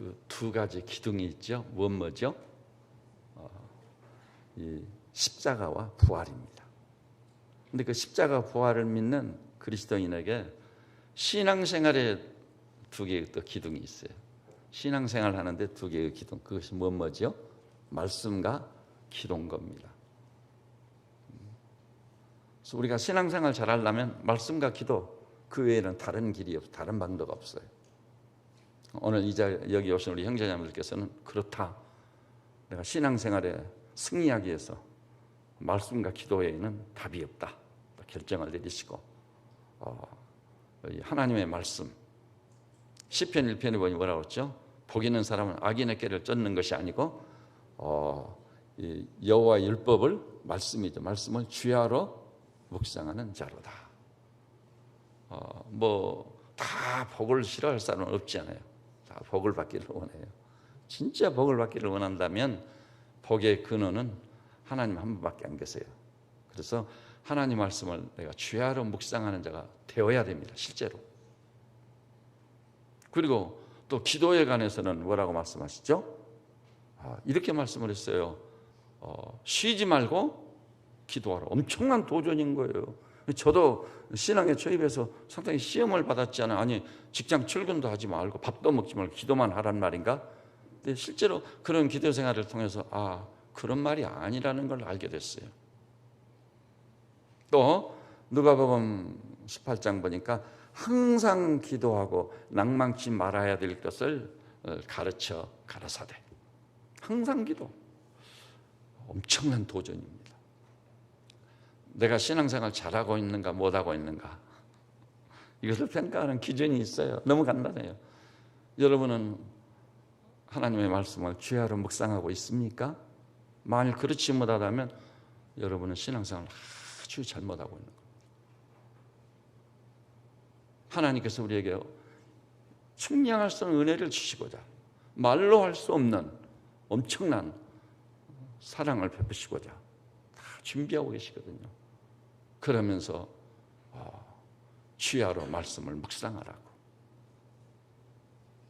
그 두 가지 기둥이 있죠. 뭐죠? 이 십자가와 부활입니다. 근데 그 십자가 부활을 믿는 그리스도인에게 신앙생활에 두 개의 또 기둥이 있어요. 신앙생활 하는데 두 개의 기둥, 그것이 뭐죠? 말씀과 기도인 겁니다. 그래서 우리가 신앙생활 잘하려면 말씀과 기도, 그 외에는 다른 길이 없어요. 다른 방도가 없어요. 오늘 여기 오신 우리 형제자매들께서는 그렇다, 내가 신앙생활에 승리하기 위해서 말씀과 기도 외에는 답이 없다 결정을 내리시고, 하나님의 말씀, 시편 1편에 보니 뭐라고 했죠? 복 있는 사람은 악인의 꾀를 쫓는 것이 아니고 여호와의 율법을, 말씀이죠, 말씀을 주야로 묵상하는 자로다. 다 복을 싫어할 사람은 없잖아요. 다 복을 받기를 원해요. 진짜 복을 받기를 원한다면 복의 근원은 하나님 한 분밖에 안 계세요. 그래서 하나님 말씀을 내가 주야로 묵상하는 자가 되어야 됩니다. 실제로. 그리고 또 기도에 관해서는 뭐라고 말씀하시죠? 이렇게 말씀을 했어요. 쉬지 말고 기도하라. 엄청난 도전인 거예요. 저도 신앙에 초입해서 상당히 시험을 받았잖아요. 아니, 직장 출근도 하지 말고 밥도 먹지 말고 기도만 하란 말인가? 근데 실제로 그런 기도 생활을 통해서 그런 말이 아니라는 걸 알게 됐어요. 또 누가복음 18장 보니까 항상 기도하고 낭망치 말아야 될 것을 가르쳐 가라사대. 항상 기도. 엄청난 도전입니다. 내가 신앙생활 잘하고 있는가 못하고 있는가, 이것을 평가하는 기준이 있어요. 너무 간단해요. 여러분은 하나님의 말씀을 주야로 묵상하고 있습니까? 만일 그렇지 못하다면 여러분은 신앙생활을 아주 잘못하고 있는 겁니다. 하나님께서 우리에게 측량할 수 없는 은혜를 주시고자 말로 할 수 없는 엄청난 사랑을 베푸시고자 다 준비하고 계시거든요. 그러면서 주야로 말씀을 묵상하라고.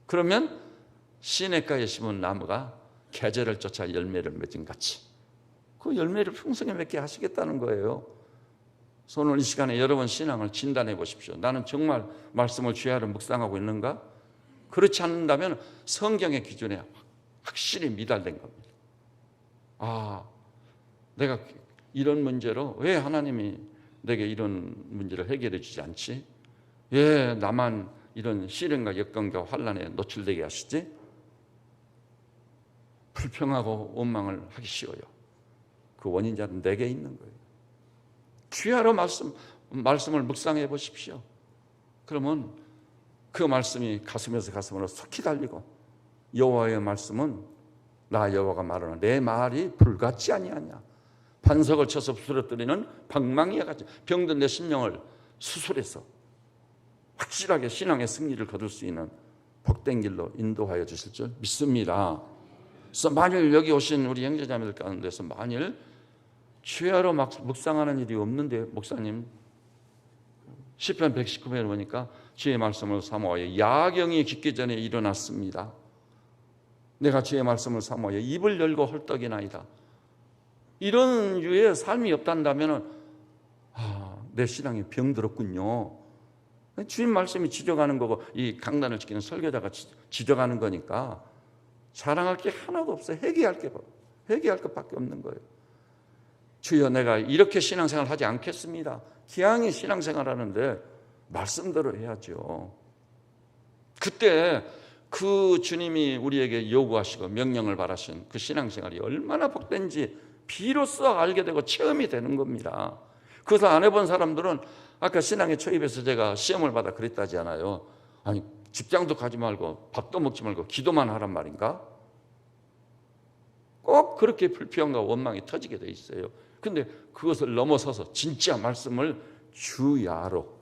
그러면 시냇가에 심은 나무가 계절을 쫓아 열매를 맺은 같이 그 열매를 평생에 맺게 하시겠다는 거예요. 그래서 오늘 이 시간에 여러분 신앙을 진단해 보십시오. 나는 정말 말씀을 주야로 묵상하고 있는가? 그렇지 않는다면 성경의 기준에 확실히 미달된 겁니다. 내가 이런 문제로 왜 하나님이 내게 이런 문제를 해결해 주지 않지? 왜 나만 이런 시련과 역경과 환난에 노출되게 하시지? 불평하고 원망을 하기 쉬워요. 그 원인자는 내게 있는 거예요. 주야로 말씀을 묵상해 보십시오. 그러면 그 말씀이 가슴에서 가슴으로 속히 달리고, 여호와의 말씀은 나 여호와가 말하노라 내 말이 불같지 아니하냐, 반석을 쳐서 부스러뜨리는 방망이와 같이 병든 내 심령을 수술해서 확실하게 신앙의 승리를 거둘 수 있는 복된 길로 인도하여 주실 줄 믿습니다. 그래서 만일 여기 오신 우리 형제자매들 가운데서 만일 주야로 묵상하는 일이 없는데, 목사님 시편 119편에 보니까 주의 말씀을 사모하여 야경이 깊기 전에 일어났습니다. 내가 주의 말씀을 사모하여 입을 열고 헐떡이나이다. 이런 유의 삶이 없단다면 내 신앙이 병들었군요. 주님 말씀이 지적하는 거고 이 강단을 지키는 설교자가 지적하는 거니까 자랑할 게 하나도 없어요. 회개할 것밖에 없는 거예요. 주여, 내가 이렇게 신앙생활 하지 않겠습니다. 기왕이 신앙생활 하는데 말씀대로 해야죠. 그때 그 주님이 우리에게 요구하시고 명령을 바라신 그 신앙생활이 얼마나 복된지 비로소 알게 되고 체험이 되는 겁니다. 그것을 안 해본 사람들은 아까 신앙의 초입에서 제가 시험을 받아 그랬다잖아요. 아니, 직장도 가지 말고 밥도 먹지 말고 기도만 하란 말인가? 꼭 그렇게 불평과 원망이 터지게 돼 있어요. 근데 그것을 넘어서서 진짜 말씀을 주야로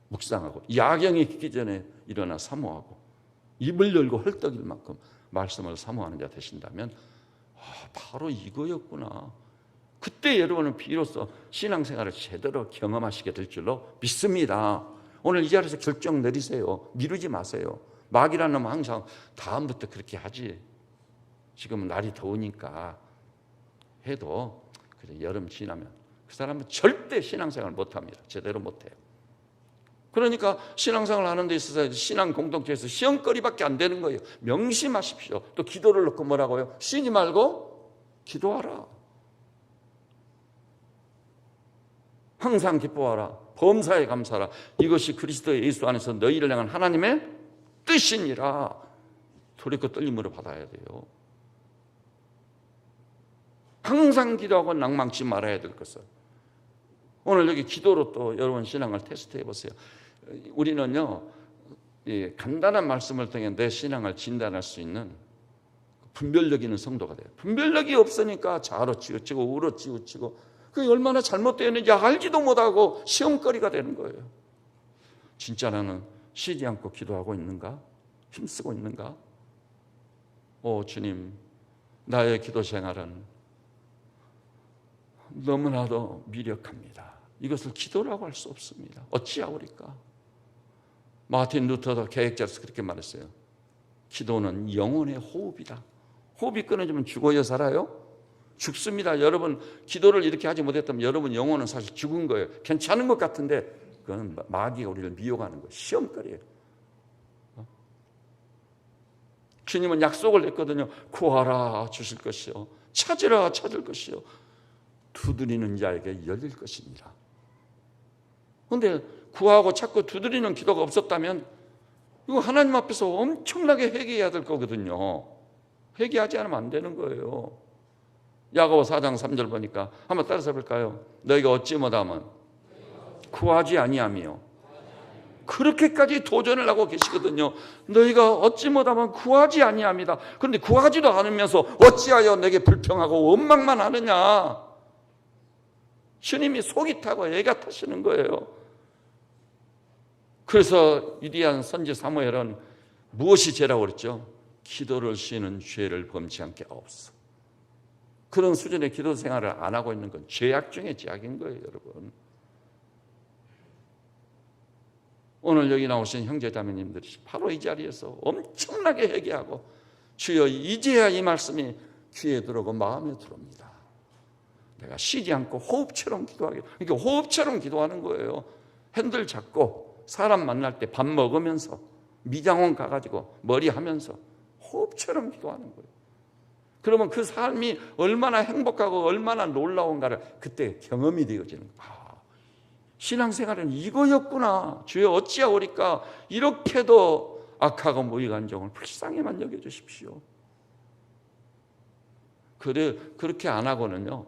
묵상하고 야경이 깊기 전에 일어나 사모하고 입을 열고 헐떡일 만큼 말씀을 사모하는 자 되신다면 바로 이거였구나. 그때 여러분은 비로소 신앙생활을 제대로 경험하시게 될 줄로 믿습니다. 오늘 이 자리에서 결정 내리세요. 미루지 마세요. 마귀라는 놈은 항상 다음부터 그렇게 하지. 지금은 날이 더우니까 해도 그래 여름 지나면 그 사람은 절대 신앙생활 못합니다. 제대로 못해요. 그러니까 신앙생활 하는 데 있어서 신앙 공동체에서 시험거리밖에 안 되는 거예요. 명심하십시오. 또 기도를 놓고 뭐라고요? 쉬지 말고 기도하라. 항상 기뻐하라. 범사에 감사하라. 이것이 그리스도 예수 안에서 너희를 향한 하나님의 뜻이니라. 돌이켜 떨림으로 받아야 돼요. 항상 기도하고 낭망치 말아야 될 것을. 오늘 여기 기도로 또 여러분 신앙을 테스트해 보세요. 우리는요, 간단한 말씀을 통해 내 신앙을 진단할 수 있는 분별력 있는 성도가 돼요. 분별력이 없으니까 좌로 치우치고 우로 치우치고 그게 얼마나 잘못되었는지 알지도 못하고 시험거리가 되는 거예요. 진짜 나는 쉬지 않고 기도하고 있는가? 힘쓰고 있는가? 오 주님, 나의 기도 생활은 너무나도 미력합니다. 이것을 기도라고 할 수 없습니다. 어찌하오리까? 마틴 루터도 개혁자로서 그렇게 말했어요. 기도는 영혼의 호흡이다. 호흡이 끊어지면 죽어요, 살아요? 죽습니다. 여러분 기도를 이렇게 하지 못했다면 여러분 영혼은 사실 죽은 거예요. 괜찮은 것 같은데 그건 마귀가 우리를 미혹하는 거예요. 시험거리예요. 주님은 약속을 했거든요. 구하라 주실 것이요, 찾으라 찾을 것이요, 두드리는 자에게 열릴 것이니라. 그런데 구하고 찾고 두드리는 기도가 없었다면 이거 하나님 앞에서 엄청나게 회개해야 될 거거든요. 회개하지 않으면 안 되는 거예요. 야고보 4장 3절 보니까 한번 따라서 볼까요? 너희가 어찌 못하면 구하지 아니하며, 그렇게까지 도전을 하고 계시거든요. 너희가 어찌 못하면 구하지 아니합니다. 그런데 구하지도 않으면서 어찌하여 내게 불평하고 원망만 하느냐. 주님이 속이 타고 애가 타시는 거예요. 그래서 위대한 선지 사무엘은 무엇이 죄라고 그랬죠? 기도를 쉬는 죄를 범치 않게 하옵소서. 그런 수준의 기도 생활을 안 하고 있는 건 죄악 중에 죄악인 거예요, 여러분. 오늘 여기 나오신 형제자매님들이 바로 이 자리에서 엄청나게 회개하고 주여 이제야 이 말씀이 귀에 들어오고 마음에 들어옵니다. 내가 쉬지 않고 호흡처럼 기도하게. 그러니까 호흡처럼 기도하는 거예요. 핸들 잡고 사람 만날 때 밥 먹으면서 미장원 가가지고 머리 하면서 호흡처럼 기도하는 거예요. 그러면 그 삶이 얼마나 행복하고 얼마나 놀라운가를 그때 경험이 되어지는 거예요. 신앙생활은 이거였구나. 주여 어찌하오리까. 이렇게도 악하고 무익한 종을 불쌍히만 여겨주십시오. 그렇게 안 하고는요,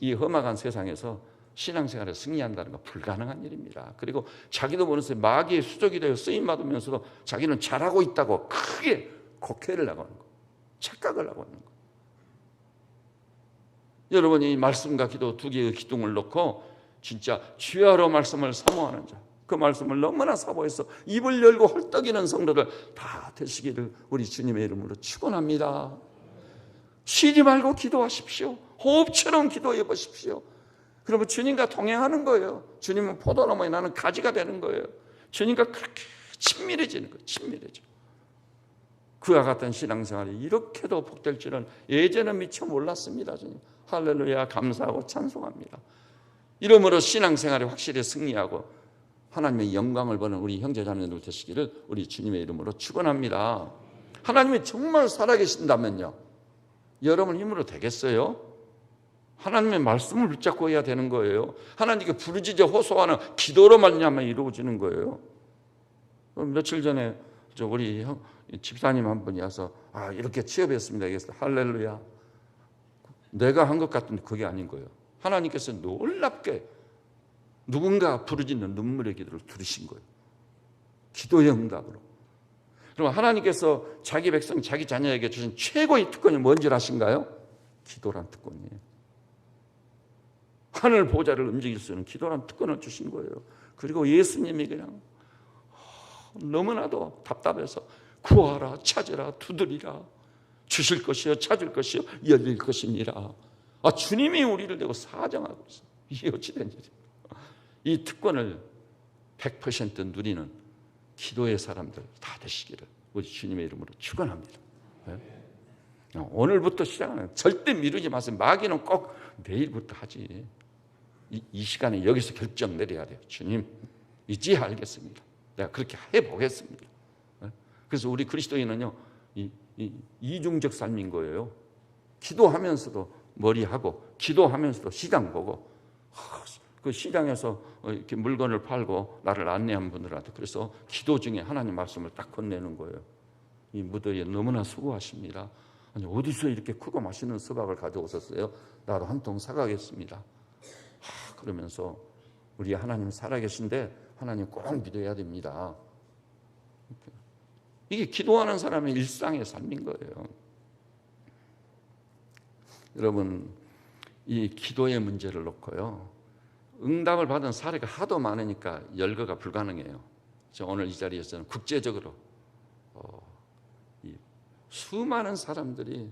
이 험악한 세상에서 신앙생활에 승리한다는 건 불가능한 일입니다. 그리고 자기도 모르면서 마귀의 수족이 되어 쓰임받으면서도 자기는 잘하고 있다고 크게 곡해를 하고 하는 거예요. 착각을 하고 있는 거예요. 여러분이 말씀과 기도 두 개의 기둥을 놓고 진짜 주야로 말씀을 사모하는 자, 그 말씀을 너무나 사모해서 입을 열고 헐떡이는 성도들 다 되시기를 우리 주님의 이름으로 축원합니다. 쉬지 말고 기도하십시오. 호흡처럼 기도해 보십시오. 그러면 주님과 동행하는 거예요. 주님은 포도나무에 나는 가지가 되는 거예요. 주님과 그렇게 친밀해지는 거예요. 친밀해져. 그와 같은 신앙생활이 이렇게도 복될 줄은 예전에 미처 몰랐습니다. 주님. 할렐루야, 감사하고 찬송합니다. 이러므로 신앙생활이 확실히 승리하고 하나님의 영광을 보는 우리 형제자매들 되시기를 우리 주님의 이름으로 축원합니다. 하나님이 정말 살아계신다면요, 여러분 힘으로 되겠어요? 하나님의 말씀을 붙잡고 해야 되는 거예요. 하나님께 부르짖어 호소하는 기도로 말미암아 이루어지는 거예요. 며칠 전에 우리 집사님 한 분이 와서 이렇게 취업했습니다. 그래서 할렐루야. 내가 한 것 같은데 그게 아닌 거예요. 하나님께서 놀랍게 누군가 부르짖는 눈물의 기도를 들으신 거예요. 기도의 응답으로. 그럼 하나님께서 자기 백성, 자기 자녀에게 주신 최고의 특권이 뭔지 아신가요? 기도란 특권이에요. 하늘 보좌를 움직일 수 있는 기도란 특권을 주신 거예요. 그리고 예수님이 그냥 너무나도 답답해서 구하라, 찾으라, 두드리라, 주실 것이요, 찾을 것이요, 열릴 것이니라. 주님이 우리를 대고 사정하고 있어요. 이게 어찌된 일이에요? 이 특권을 100% 누리는 기도의 사람들 다 되시기를 우리 주님의 이름으로 축원합니다. 오늘부터 시작하는 절대 미루지 마세요. 마귀는 꼭 내일부터 하지. 이 시간에 여기서 결정 내려야 돼요. 주님, 이제 알겠습니다. 내가 그렇게 해보겠습니다. 그래서 우리 그리스도인은요, 이중적 삶인 거예요. 기도하면서도 머리하고, 기도하면서도 시장 보고, 그 시장에서 이렇게 물건을 팔고 나를 안내한 분들한테 그래서 기도 중에 하나님 말씀을 딱 건네는 거예요. 이 무더위에 너무나 수고하십니다. 아니, 어디서 이렇게 크고 맛있는 수박을 가져오셨어요? 나도 한 통 사가겠습니다. 그러면서 우리 하나님 살아계신데 하나님 꼭 믿어야 됩니다. 이게 기도하는 사람의 일상의 삶인 거예요. 여러분, 이 기도의 문제를 놓고요, 응답을 받은 사례가 하도 많으니까 열거가 불가능해요. 오늘 이 자리에서는 국제적으로 수많은 사람들이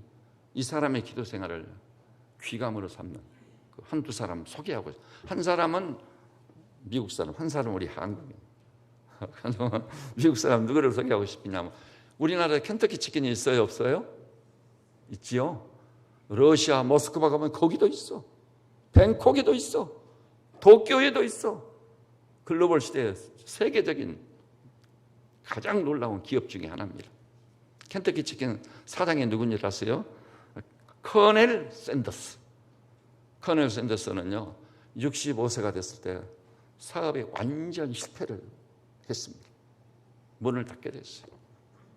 이 사람의 기도 생활을 귀감으로 삼는 한두 사람 소개하고 있어요. 한 사람은 미국 사람, 한 사람은 우리 한국인. 미국 사람 누구를 소개하고 싶냐면 우리나라에 켄터키 치킨이 있어요, 없어요? 있지요. 러시아 모스크바 가면 거기도 있어. 뱅콕에도 있어. 도쿄에도 있어. 글로벌 시대의 세계적인 가장 놀라운 기업 중에 하나입니다. 켄터키 치킨 사장이 누군지 아세요? 커넬 샌더스. 커넬 샌더스는요, 65세가 됐을 때 사업에 완전 실패를 했습니다. 문을 닫게 됐어요.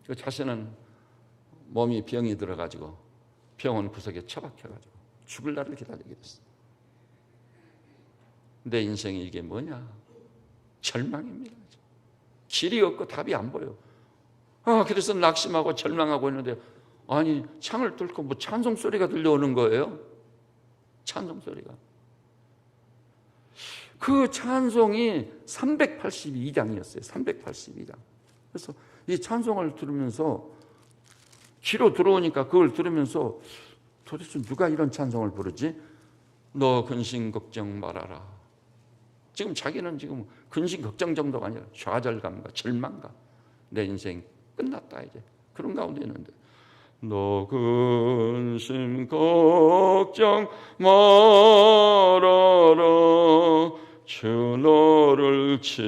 그 자신은 몸이 병이 들어가지고 병원 구석에 처박혀가지고 죽을 날을 기다리게 됐어요. 내 인생이 이게 뭐냐? 절망입니다. 길이 없고 답이 안 보여. 그래서 낙심하고 절망하고 있는데, 아니, 창을 뚫고 뭐 찬송 소리가 들려오는 거예요. 찬송 소리가. 그 찬송이 382장이었어요. 382장. 그래서 이 찬송을 들으면서 귀로 들어오니까 그걸 들으면서 도대체 누가 이런 찬송을 부르지? 너 근심 걱정 말아라. 지금 자기는 지금 근심 걱정 정도가 아니라 좌절감과 절망감. 내 인생 끝났다 이제. 그런 가운데 있는데, 너 근심 걱정 말아라. 주 너를 지키리.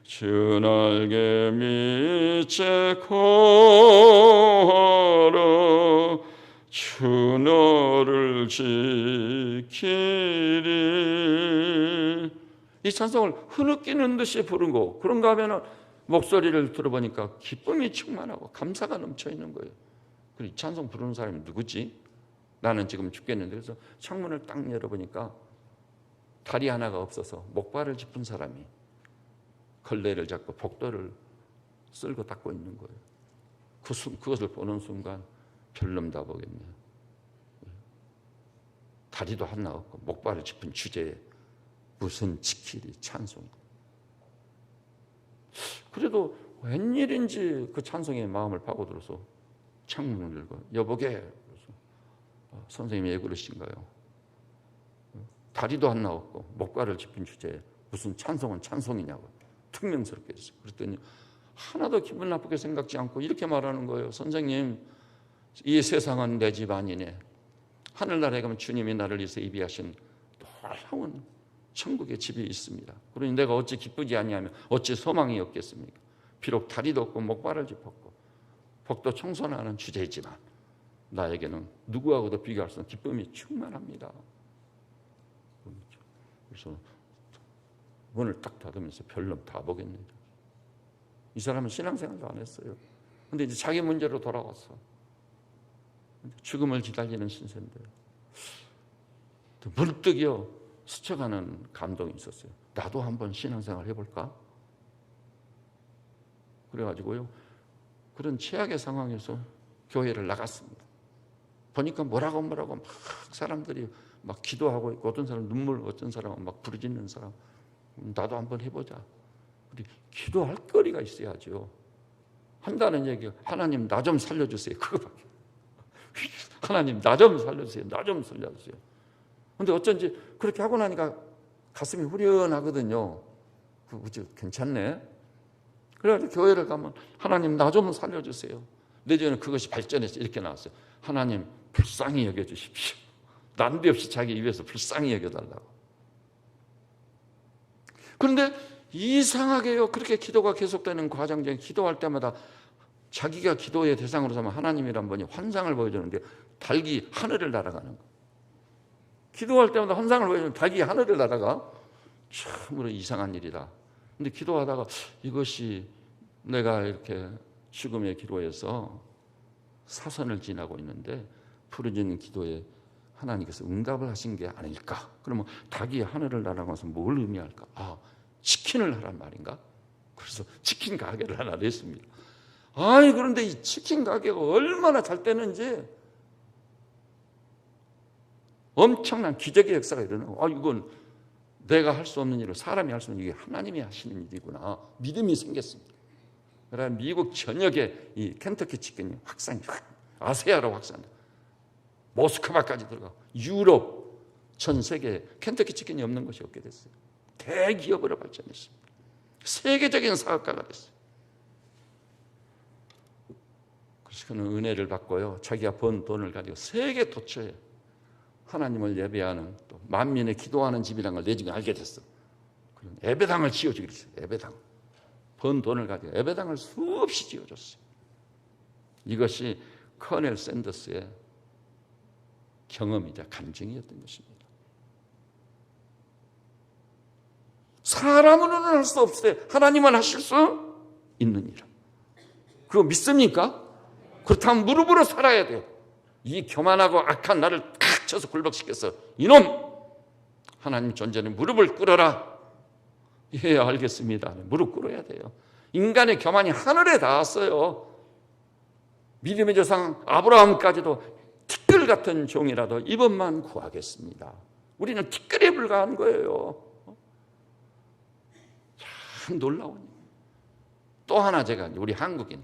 주 날개 밑에 걸어 주 너를 지키리. 이 찬송을 흐느끼는 듯이 부르고, 그런가 하면 목소리를 들어보니까 기쁨이 충만하고 감사가 넘쳐 있는 거예요. 그리고 이 찬송 부르는 사람이 누구지? 나는 지금 죽겠는데. 그래서 창문을 딱 열어보니까 다리 하나가 없어서 목발을 짚은 사람이 걸레를 잡고 복도를 쓸고 닦고 있는 거예요. 그것을 보는 순간 별놈 다 보겠네. 다리도 하나 없고 목발을 짚은 주제에 무슨 지키리 찬송. 그래도 웬일인지 그 찬송에 마음을 파고들어서 창문을 열고, 여보게. 그래서 선생님이 왜 그러신가요? 다리도 하나 없고 목발을 짚은 주제에 무슨 찬송은 찬송이냐고 퉁명스럽게 했어요. 그랬더니 하나도 기분 나쁘게 생각지 않고 이렇게 말하는 거예요. 선생님, 이 세상은 내 집 아니네. 하늘나라에 가면 주님이 나를 위해서 예비하신 놀라운 천국의 집이 있습니다. 그러니 내가 어찌 기쁘지 아니하며 어찌 소망이 없겠습니까? 비록 다리도 없고 목발을 짚었고 복도 청소나 하는 주제이지만 나에게는 누구하고도 비교할 수 없는 기쁨이 충만합니다. 그래서 문을 딱 닫으면서 별놈 다 보겠네. 이 사람은 신앙생활도 안 했어요. 근데 이제 자기 문제로 돌아왔어. 죽음을 기다리는 신세인데 문득이요 스쳐가는 감동이 있었어요. 나도 한번 신앙생활 해볼까? 그래가지고요 그런 최악의 상황에서 교회를 나갔습니다. 보니까 뭐라고 막 사람들이 막 기도하고 있고, 어떤 사람 눈물, 어떤 사람은 막 부르짖는 사람. 나도 한번 해보자. 우리 기도할 거리가 있어야죠. 한다는 얘기가 하나님 나 좀 살려주세요. 그거밖에. 하나님 나 좀 살려주세요. 나 좀 살려주세요. 근데 어쩐지 그렇게 하고 나니까 가슴이 후련하거든요. 그저 괜찮네. 그래가지고 교회를 가면 하나님 나 좀 살려주세요. 내전에 그것이 발전해서 이렇게 나왔어요. 하나님 불쌍히 여겨주십시오. 난데없이 자기 입에서 불쌍히 여겨달라고. 그런데 이상하게요. 그렇게 기도가 계속되는 과정 중에 기도할 때마다 자기가 기도의 대상으로 삼아 하나님이란 분이 환상을 보여주는데 닭이 하늘을 날아가는 거예요. 기도할 때마다 환상을 보여주는 닭이 하늘을 날아가. 참으로 이상한 일이다. 근데 기도하다가 이것이 내가 이렇게 죽음의 기로에서 사선을 지나고 있는데 부르짖는 기도에 하나님께서 응답을 하신 게 아닐까? 그러면 닭이 하늘을 날아가면서 뭘 의미할까? 아, 치킨을 하란 말인가? 그래서 치킨 가게를 하나 냈습니다. 아니 그런데 이 치킨 가게가 얼마나 잘 되는지 엄청난 기적의 역사가 일어나고, 아 이건 내가 할 수 없는 일을 사람이 할 수 없는 일이 하나님이 하시는 일이구나 믿음이 생겼습니다. 그래 미국 전역에 이 켄터키 치킨이 확산이 아세아로 확산돼 모스크바까지 들어가 유럽 전 세계에 켄터키 치킨이 없는 곳이 없게 됐어요. 대기업으로 발전했습니다. 세계적인 사업가가 됐어요. 그래서 그는 은혜를 받고요. 자기가 번 돈을 가지고 세계 도처에 하나님을 예배하는 또 만민의 기도하는 집이라는 걸 내중에 알게 됐어. 그런 예배당을 지어주기로 했어요. 예배당. 번 돈을 가지고 예배당을 수없이 지어줬어요. 이것이 커넬 샌더스의 경험이자 간증이었던 것입니다. 사람으로는 할 수 없을 때 하나님은 하실 수 있는 일. 그거 믿습니까? 그렇다면 무릎으로 살아야 돼요. 이 교만하고 악한 나를 탁 쳐서 굴복시켜서 이놈! 하나님 존재는 무릎을 꿇어라. 예, 알겠습니다. 무릎 꿇어야 돼요. 인간의 교만이 하늘에 닿았어요. 믿음의 조상 아브라함까지도 티끌 같은 종이라도 이번만 구하겠습니다. 우리는 티끌에 불과한 거예요. 참 놀라운 일이에요. 또 하나 제가 우리 한국인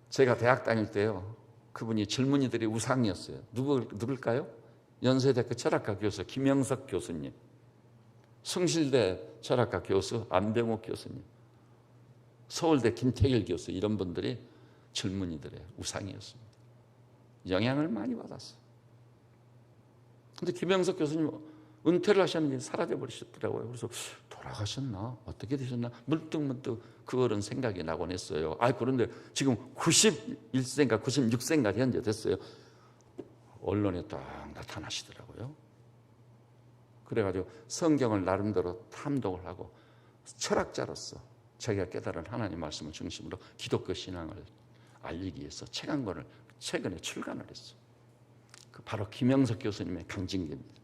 제가 대학 다닐 때요. 그분이 젊은이들의 우상이었어요. 누굴까요? 연세대학교 철학과 교수 김영석 교수님, 성실대 철학과 교수 안병옥 교수님, 서울대 김태일 교수 이런 분들이 젊은이들의 우상이었습니다. 영향을 많이 받았어요. 그런데 김영석 교수님 은퇴를 하셨는지 사라져 버리셨더라고요. 그래서 돌아가셨나? 어떻게 되셨나? 문득 그 어른 생각이 나곤 했어요. 그런데 지금 91세인가 96세인가 현재 됐어요. 언론에 딱 나타나시더라고요. 그래가지고 성경을 나름대로 탐독을 하고 철학자로서 자기가 깨달은 하나님 말씀을 중심으로 기독교 신앙을 알리기 위해서 책 한 권을 최근에 출간을 했어요. 바로 김영석 교수님의 강증기입니다.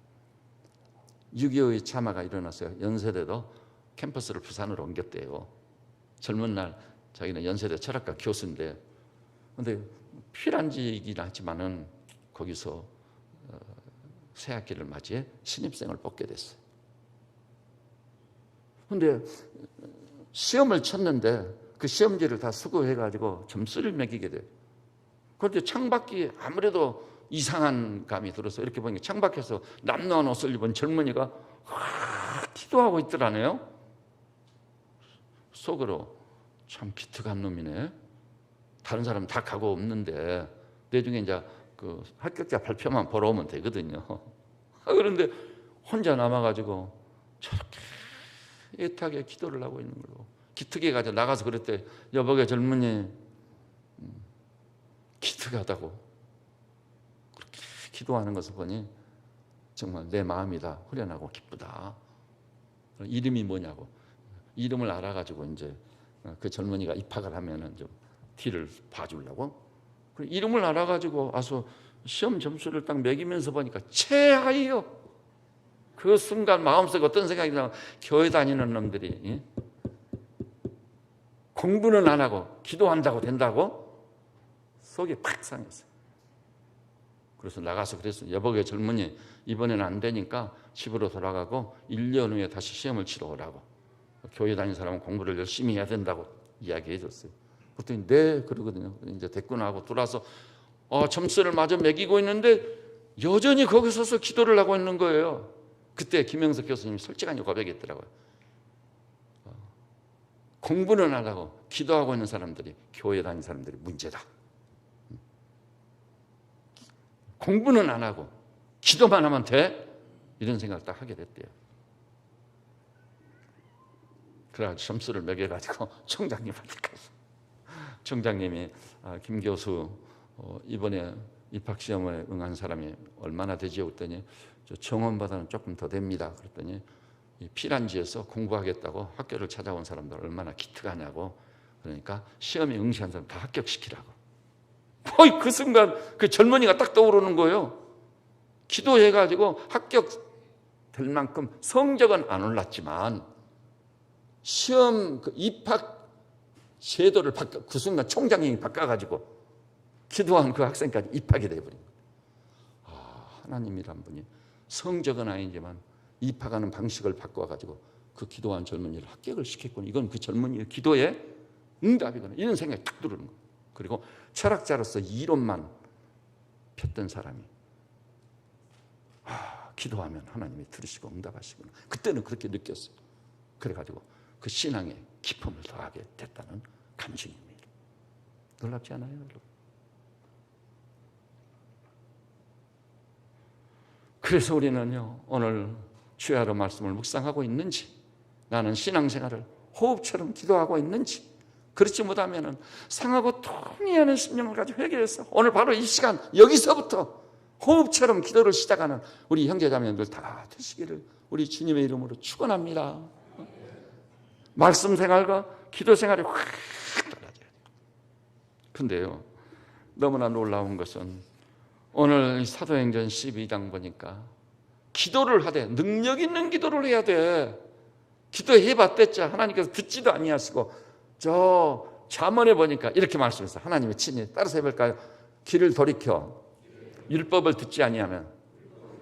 6.25의 참화가 일어났어요. 연세대도 캠퍼스를 부산으로 옮겼대요. 젊은 날 자기는 연세대 철학과 교수인데, 근데 피란지이긴 하지만은 거기서 새학기를 맞이해 신입생을 뽑게 됐어요. 근데 시험을 쳤는데 그 시험지를 다 수거해가지고 점수를 매기게 돼요. 그런데 창밖이 아무래도 이상한 감이 들어서 이렇게 보니까 창밖에서 남노한 옷을 입은 젊은이가 기도하고 있더라네요. 속으로 참 기특한 놈이네. 다른 사람 다 가고 없는데 내중에 이제 그 합격자 발표만 보러 오면 되거든요. 그런데 혼자 남아가지고 저렇게 애타게 기도를 하고 있는 거로 기특해 가지고 나가서 그랬대. 여보게 젊은이 기특하다고 그렇게 기도하는 것을 보니 정말 내 마음이 다 후련하고 기쁘다. 이름이 뭐냐고 이름을 알아가지고 이제 그 젊은이가 입학을 하면은 좀 뒤를 봐주려고 이름을 알아가지고 와서 시험 점수를 딱 매기면서 보니까 최하위요. 그 순간 마음속에 어떤 생각이 나면 교회 다니는 놈들이 공부는 안 하고 기도한다고 된다고 속이 팍 상했어요. 그래서 나가서 그랬어요. 여보게 젊은이 이번에는 안 되니까 집으로 돌아가고 1년 후에 다시 시험을 치러 오라고. 교회 다니는 사람은 공부를 열심히 해야 된다고 이야기해 줬어요. 그랬더니 네 그러거든요. 이제 됐구나 하고 돌아서 점수를 마저 매기고 있는데 여전히 거기 서서 기도를 하고 있는 거예요. 그때 김영석 교수님이 솔직하게 고백했더라고요. 공부는 안 하고 기도하고 있는 사람들이 교회 다니는 사람들이 문제다. 공부는 안 하고 기도만 하면 돼? 이런 생각을 딱 하게 됐대요. 그래가지고 점수를 매겨가지고 총장님한테 가서 총장님이 김 교수 이번에 입학시험에 응한 사람이 얼마나 되지요? 그랬더니 정원보다는 조금 더 됩니다. 그랬더니 피란지에서 공부하겠다고 학교를 찾아온 사람들 얼마나 기특하냐고. 그러니까 시험에 응시한 사람 다 합격시키라고. 거의 그 순간 그 젊은이가 딱 떠오르는 거예요. 기도해가지고 합격될 만큼 성적은 안 올랐지만 시험 그 입학 제도를 그 순간 총장님이 바꿔가지고 기도한 그 학생까지 입학이 돼버린 거예요. 하나님이란 분이 성적은 아니지만 입학하는 방식을 바꿔가지고 그 기도한 젊은이를 합격을 시켰군. 이건 그 젊은이의 기도의 응답이구나. 이런 생각이 딱 들어오는 거예요. 그리고 철학자로서 이론만 폈던 사람이 기도하면 하나님이 들으시고 응답하시구나. 그때는 그렇게 느꼈어요. 그래가지고 그 신앙에 기쁨을 더하게 됐다는 감정입니다. 놀랍지 않아요, 여러분? 그래서 우리는요, 오늘 주야로 말씀을 묵상하고 있는지, 나는 신앙생활을 호흡처럼 기도하고 있는지, 그렇지 못하면 상하고 통해하는 심령을 가지고 회개해서 오늘 바로 이 시간 여기서부터 호흡처럼 기도를 시작하는 우리 형제자매들 다 되시기를 우리 주님의 이름으로 축원합니다. 말씀 생활과 기도 생활이 확 달라져야 돼요. 근데요, 너무나 놀라운 것은 오늘 사도행전 12장 보니까 기도를 하되 능력 있는 기도를 해야 돼. 기도해봤댔자 하나님께서 듣지도 아니하시고 저 잠언에 보니까 이렇게 말씀했어요. 하나님의 친히 따라서 해볼까요? 귀를 돌이켜 율법을 듣지 아니하면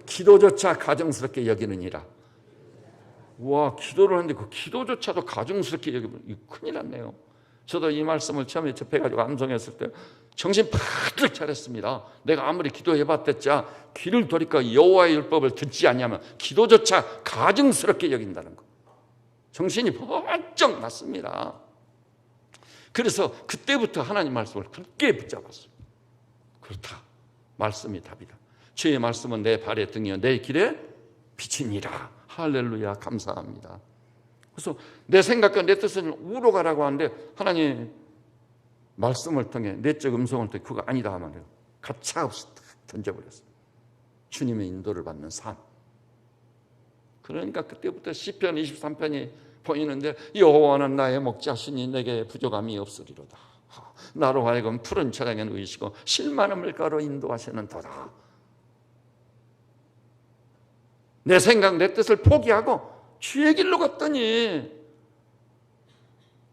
기도조차 가증스럽게 여기느니라. 와, 기도를 하는데 그 기도조차도 가증스럽게 여기면 이거 큰일 났네요. 저도 이 말씀을 처음에 접해가지고 암송했을 때 정신 바짝 차렸습니다. 내가 아무리 기도해봤댔자 귀를 돌이켜 여호와의 율법을 듣지 아니하면 기도조차 가증스럽게 여긴다는 거. 정신이 번쩍 났습니다. 그래서 그때부터 하나님 말씀을 굳게 붙잡았어요. 그렇다. 말씀이 답이다. 주의 말씀은 내 발의 등이요 내 길에 빛이니라. 할렐루야, 감사합니다. 그래서 내 생각과 내 뜻은 우로 가라고 하는데 하나님 말씀을 통해 내적 음성을 통해 그거 아니다 하면 가차없이 던져버렸어요. 주님의 인도를 받는 삶. 그러니까 그때부터 시편 23편이 보이는데 여호와는 나의 목자시니 내게 부족함이 없으리로다. 나로 하여금 푸른 초장에 누이시고 실만한 물가로 인도하시는 도다. 내 생각 내 뜻을 포기하고 주의 길로 갔더니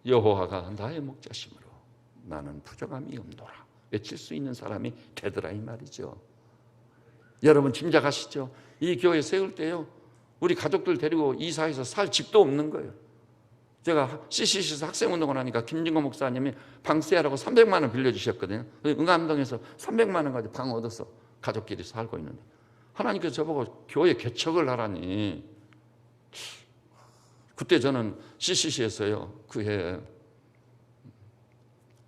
여호와가 나의 목자심으로 나는 부족함이 없노라 외칠 수 있는 사람이 되더라 이 말이죠. 여러분 짐작하시죠? 이 교회 세울 때요 우리 가족들 데리고 이사해서 살 집도 없는 거예요. 제가 CCC에서 학생운동을 하니까 김진거 목사님이 방세하라고 300만 원 빌려주셨거든요. 응암동에서 300만 원 가지고 방 얻어서 가족끼리 살고 있는데 하나님께서 저보고 교회 개척을 하라니. 그때 저는 CCC에서요 그 해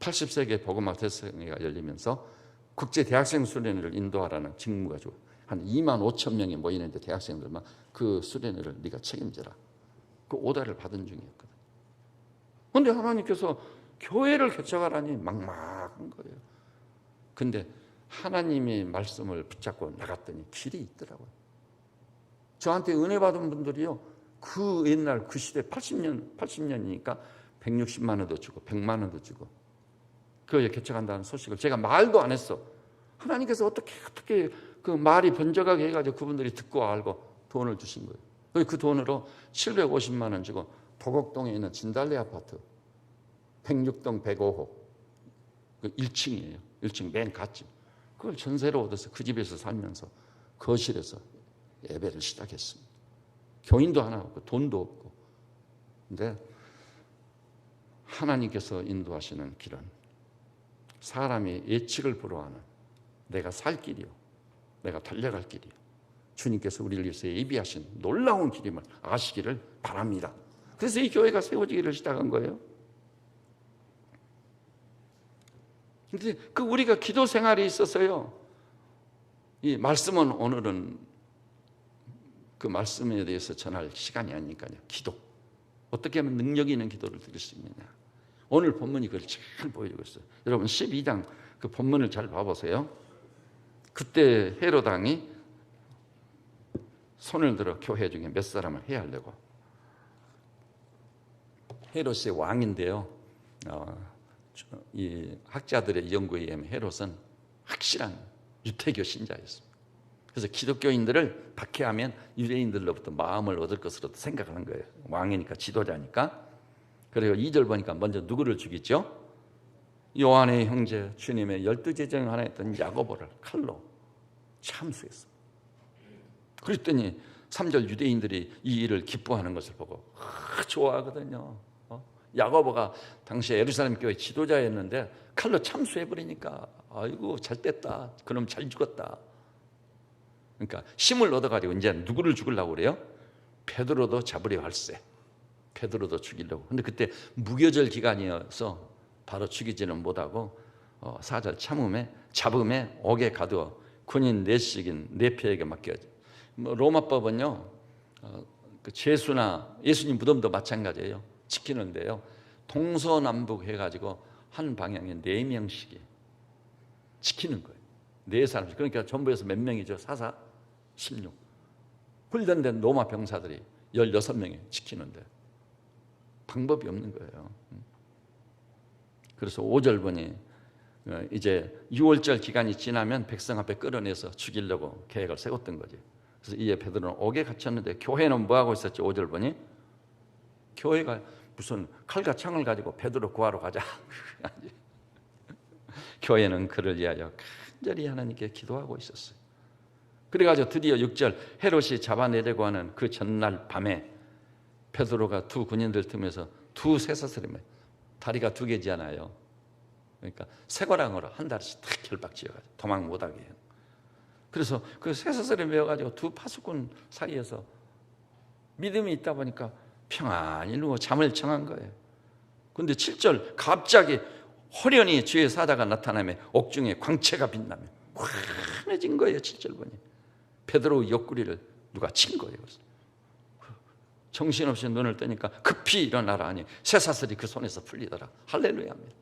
80세기 복음화 대성회가 열리면서 국제 대학생 수련회를 인도하라는 직무가 한 2만 5천 명이 모이는데 대학생들만 그 수련회를 네가 책임져라. 그 오다를 받은 중이었거든. 그런데 하나님께서 교회를 개척하라니 막막한 거예요. 근데 하나님의 말씀을 붙잡고 나갔더니 길이 있더라고요. 저한테 은혜 받은 분들이요. 그 옛날 그 시대 80년이니까 160만 원도 주고 100만 원도 주고 교회 개척한다는 소식을 제가 말도 안 했어. 하나님께서 어떻게 그 말이 번쩍하게 해가지고 그분들이 듣고 알고 돈을 주신 거예요. 그 돈으로 750만 원 주고 도곡동에 있는 진달래 아파트 106동 105호 그 1층이에요. 1층 맨 갓집. 그걸 전세로 얻어서 그 집에서 살면서 거실에서 예배를 시작했습니다. 교인도 하나 없고 돈도 없고. 근데 하나님께서 인도하시는 길은 사람이 예측을 불허하는 내가 살 길이요. 내가 달려갈 길이요. 주님께서 우리를 위해서 예비하신 놀라운 길임을 아시기를 바랍니다. 그래서 이 교회가 세워지기를 시작한 거예요. 근데 그 우리가 기도 생활이 있어서요. 이 말씀은 오늘은 그 말씀에 대해서 전할 시간이 아니니까요. 기도. 어떻게 하면 능력 있는 기도를 드릴 수 있느냐. 오늘 본문이 그걸 잘 보여주고 있어요. 여러분 12장 그 본문을 잘 봐보세요. 그때 헤롯 왕이 손을 들어 교회 중에 몇 사람을 해하려고. 헤롯이 왕인데요. 이 학자들의 연구에 의하면 헤롯은 확실한 유태교 신자였습니다. 그래서 기독교인들을 박해하면 유대인들로부터 마음을 얻을 것으로 생각하는 거예요. 왕이니까 지도자니까. 그리고 2절 보니까 먼저 누구를 죽이죠? 요한의 형제 주님의 12제자 중 하나였던 야고보를 칼로 참수했습니다. 그랬더니 3절 유대인들이 이 일을 기뻐하는 것을 보고 좋아하거든요. 야고보가 당시에 예루살렘 교회 지도자였는데 칼로 참수해버리니까 아이고 잘 됐다. 그럼 잘 죽었다. 그러니까 힘을 얻어가지고 이제 누구를 죽이려고 그래요? 베드로도 잡으려 할세. 베드로도 죽이려고. 근데 그때 무교절 기간이어서 바로 죽이지는 못하고 4절 잡음에 옥에 가두어 군인 4씩인 4패에게 맡겨야죠. 로마법은요, 그 죄수나 예수님 무덤도 마찬가지예요. 지키는데요, 동서남북 해가지고 한 방향에 4명씩이 지키는 거예요. 4사람씩. 그러니까 전부에서 몇 명이죠? 4, 16. 훈련된 로마 병사들이 16명이 지키는데 방법이 없는 거예요. 그래서 5절 보니 이제 6월절 기간이 지나면 백성 앞에 끌어내서 죽이려고 계획을 세웠던 거지. 그래서 이에 베드로는 옥에 갇혔는데 교회는 뭐하고 있었죠? 5절 보니 교회가 무슨 칼과 창을 가지고 베드로 구하러 가자. 교회는 그를 위하여 간절히 하나님께 기도하고 있었어요. 그래가지고 드디어 6절 헤롯이 잡아내려고 하는 그 전날 밤에 베드로가 두 군인들 틈에서 두 쇠사슬이며 다리가 2개지않아요. 그러니까 쇠고랑으로 한 다리씩 탁 결박지어가지고 도망 못하게 해요. 그래서 그 쇠사슬에 매어가지고 두 파수꾼 사이에서 믿음이 있다 보니까 평안히 누워 잠을 청한 거예요. 그런데 7절 갑자기 호련히 주의 사자가 나타나며 옥중에 광채가 빛나며 환해진 거예요. 7절 보니 베드로 옆구리를 누가 친 거예요. 정신없이 눈을 뜨니까 급히 일어나라 하니 쇠사슬이 그 손에서 풀리더라. 할렐루야입니다.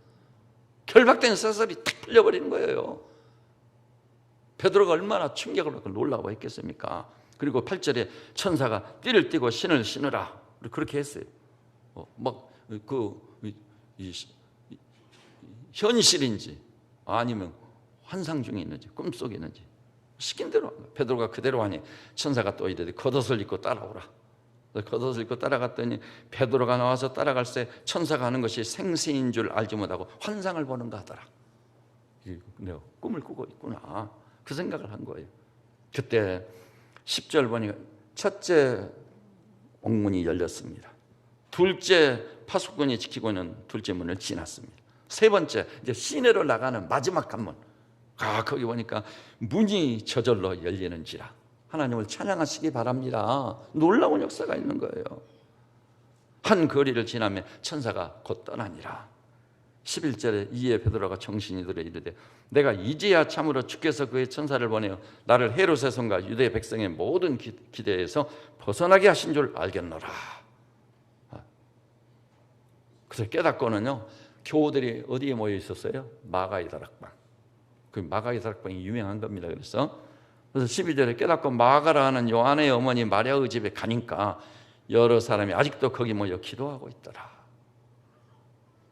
결박된 쇠사슬이 탁 풀려버리는 거예요. 베드로가 얼마나 충격을 받고 놀라워했겠습니까? 그리고 8절에 천사가 띠를 띠고 신을 신으라 그렇게 했어요. 현실인지 아니면 환상 중에 있는지 꿈속에 있는지 시킨 대로 베드로가 그대로 하니 천사가 또 이르되 겉옷을 입고 따라오라. 겉옷을 입고 따라갔더니 베드로가 나와서 따라갈새 천사가 하는 것이 생시인 줄 알지 못하고 환상을 보는가 하더라. 내가 꿈을 꾸고 있구나 그 생각을 한 거예요. 그때 10절 보니까 첫째 옥문이 열렸습니다. 둘째 파수꾼이 지키고 있는 둘째 문을 지났습니다. 세 번째 이제 시내로 나가는 마지막 관문, 거기 보니까 문이 저절로 열리는지라. 하나님을 찬양하시기 바랍니다. 놀라운 역사가 있는 거예요. 한 거리를 지나며 천사가 곧 떠나니라. 11절에 이에 베드로가 정신이 들어 이르되 내가 이제야 참으로 주께서 그의 천사를 보내어 나를 헤롯의 손과 유대 백성의 모든 기대에서 벗어나게 하신 줄 알겠노라. 그래서 깨닫고는요, 교우들이 어디에 모여 있었어요? 마가이 다락방. 그 마가이 다락방이 유명한 겁니다. 그래서 12절에 깨닫고 마가라 하는 요한의 어머니 마리아의 집에 가니까 여러 사람이 아직도 거기 모여 기도하고 있더라.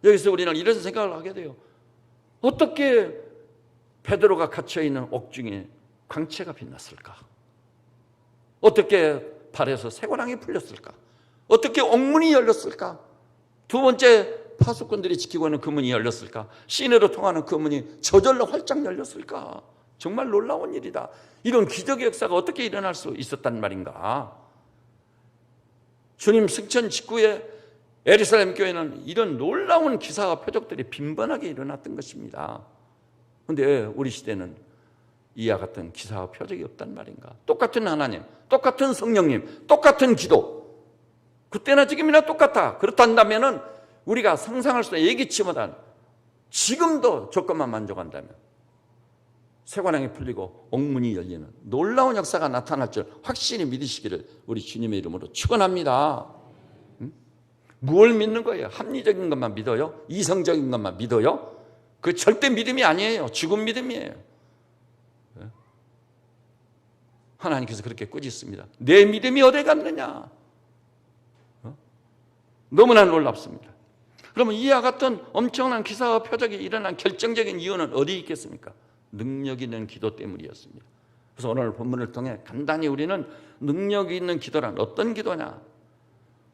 여기서 우리는 이런 생각을 하게 돼요. 어떻게 베드로가 갇혀있는 옥중에 광채가 빛났을까? 어떻게 발에서 쇠고랑이 풀렸을까? 어떻게 옥문이 열렸을까? 두 번째 파수꾼들이 지키고 있는 그 문이 열렸을까? 시내로 통하는 그 문이 저절로 활짝 열렸을까? 정말 놀라운 일이다. 이런 기적의 역사가 어떻게 일어날 수 있었단 말인가? 주님 승천 직후에 예루살렘 교회는 이런 놀라운 기사와 표적들이 빈번하게 일어났던 것입니다. 그런데 우리 시대는 이와 같은 기사와 표적이 없단 말인가? 똑같은 하나님, 똑같은 성령님, 똑같은 기도, 그때나 지금이나 똑같아. 그렇단다면 우리가 상상할 수 예기치 못한 지금도 조건만 만족한다면 쇠관왕이 풀리고 옥문이 열리는 놀라운 역사가 나타날 줄 확실히 믿으시기를 우리 주님의 이름으로 축원합니다. 뭘 믿는 거예요? 합리적인 것만 믿어요? 이성적인 것만 믿어요? 그 절대 믿음이 아니에요. 죽은 믿음이에요. 하나님께서 그렇게 꾸짖습니다. 내 믿음이 어디 갔느냐? 너무나 놀랍습니다. 그러면 이와 같은 엄청난 기사와 표적이 일어난 결정적인 이유는 어디 있겠습니까? 능력 있는 기도 때문이었습니다. 그래서 오늘 본문을 통해 간단히 우리는 능력 있는 기도란 어떤 기도냐?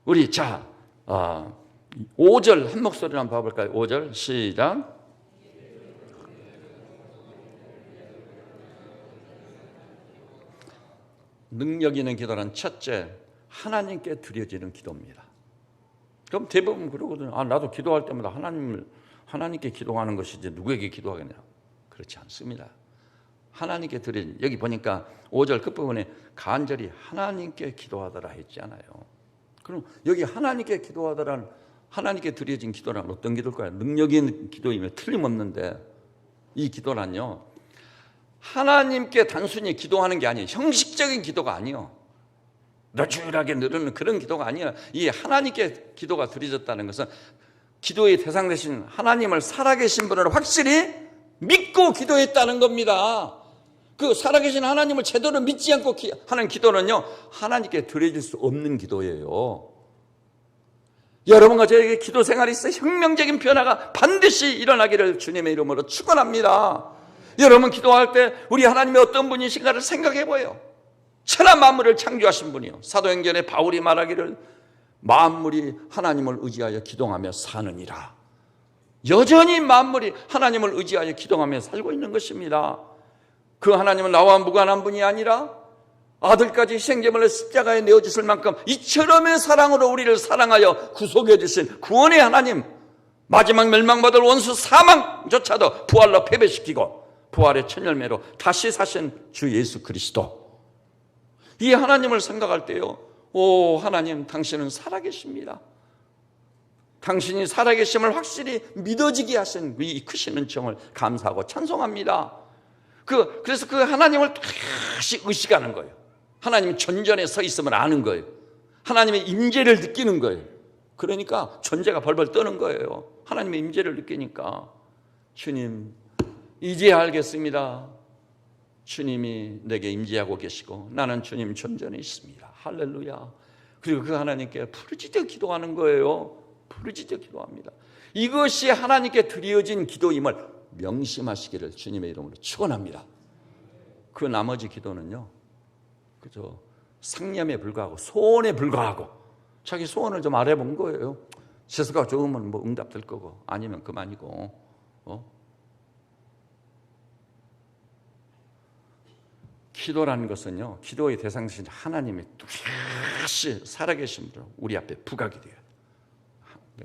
우리 5절 한 목소리로 한번 봐볼까요? 5절 시작. 능력 있는 기도란 첫째, 하나님께 드려지는 기도입니다. 그럼 대부분 그러거든요. 나도 기도할 때마다 하나님께 기도하는 것이지 누구에게 기도하겠냐? 그렇지 않습니다. 하나님께 드려진, 여기 보니까 5절 끝부분에 간절히 하나님께 기도하더라 했잖아요. 그럼 여기 하나님께 기도하더란, 하나님께 드려진 기도란 어떤 기도일까요? 능력 있는 기도이면 틀림없는데, 이 기도란요, 하나님께 단순히 기도하는 게 아니에요. 형식적인 기도가 아니에요. 너줄하게 누르는 그런 기도가 아니에요. 이 하나님께 기도가 드려졌다는 것은 기도의 대상 되신 하나님을 살아계신 분을 확실히 믿고 기도했다는 겁니다. 그 살아계신 하나님을 제대로 믿지 않고 하는 기도는요, 하나님께 드려질 수 없는 기도예요. 여러분과 저에게 기도 생활이 있어 혁명적인 변화가 반드시 일어나기를 주님의 이름으로 축원합니다. 여러분 기도할 때 우리 하나님이 어떤 분이신가를 생각해 보여요. 천하 만물을 창조하신 분이요. 사도행전에 바울이 말하기를 만물이 하나님을 의지하여 기도하며 사느니라. 여전히 만물이 하나님을 의지하여 기도하며 살고 있는 것입니다. 그 하나님은 나와 무관한 분이 아니라 아들까지 희생제물로 십자가에 내어주실 만큼 이처럼의 사랑으로 우리를 사랑하여 구속해 주신 구원의 하나님, 마지막 멸망받을 원수 사망조차도 부활로 패배시키고 부활의 첫 열매로 다시 사신 주 예수 그리스도, 이 하나님을 생각할 때요, 오 하나님, 당신은 살아계십니다. 당신이 살아계심을 확실히 믿어지게 하신 이 크신 은총을 감사하고 찬송합니다. 그래서 그 하나님을 다시 의식하는 거예요. 하나님 전전에 서 있음을 아는 거예요. 하나님의 임재를 느끼는 거예요. 그러니까 존재가 벌벌 떠는 거예요. 하나님의 임재를 느끼니까. 주님, 이제 알겠습니다. 주님이 내게 임재하고 계시고 나는 주님 전전에 있습니다. 할렐루야. 그리고 그 하나님께 부르짖어 기도하는 거예요. 부르짖어 기도합니다. 이것이 하나님께 드려진 기도임을 명심하시기를 주님의 이름으로 축원합니다. 그 나머지 기도는요, 그저 상념에 불과하고 소원에 불과하고 자기 소원을 좀 알아본 거예요. 재수가 좋으면 뭐 응답될 거고 아니면 그만이고. 기도라는 것은요, 기도의 대상이신 하나님이 뚜렷이 살아계신 분으로 우리 앞에 부각이 돼요.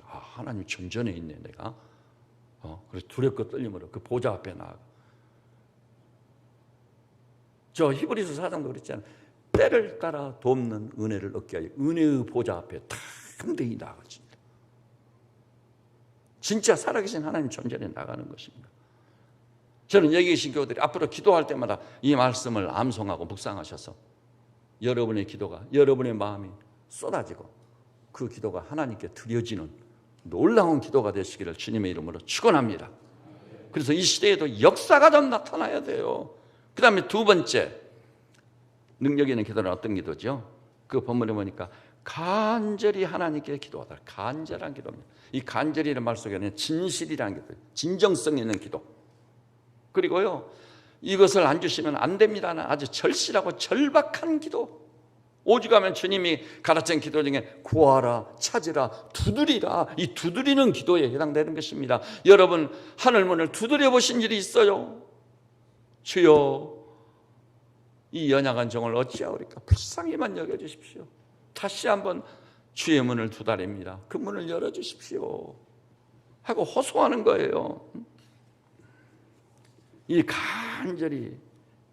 하나님 전전에 있네 내가. 그래서 두렵고 떨림으로 그 보좌 앞에 나아가. 저 히브리서 4장도 그랬잖아요. 때를 따라 돕는 은혜를 얻게 하여 은혜의 보좌 앞에 담대히 나아가십니다. 진짜 살아계신 하나님 전전에 나가는 것입니다. 저는 여기 계신 교우들이 앞으로 기도할 때마다 이 말씀을 암송하고 묵상하셔서 여러분의 기도가, 여러분의 마음이 쏟아지고 그 기도가 하나님께 드려지는 놀라운 기도가 되시기를 주님의 이름으로 축원합니다. 그래서 이 시대에도 역사가 좀 나타나야 돼요. 그 다음에 두 번째, 능력 있는 기도는 어떤 기도죠? 그 본문에 보니까 간절히 하나님께 기도하다. 간절한 기도입니다. 이 간절이라는 말 속에는 진실이라는 기도, 진정성 있는 기도. 그리고요, 이것을 안 주시면 안 됩니다는 아주 절실하고 절박한 기도. 오죽하면 주님이 가르친 기도 중에 구하라, 찾으라, 두드리라, 이 두드리는 기도에 해당되는 것입니다. 여러분 하늘문을 두드려 보신 일이 있어요? 주여, 이 연약한 종을 어찌하오리까? 불쌍히만 여겨주십시오. 다시 한번 주의 문을 두드립니다. 그 문을 열어주십시오 하고 호소하는 거예요. 이 간절히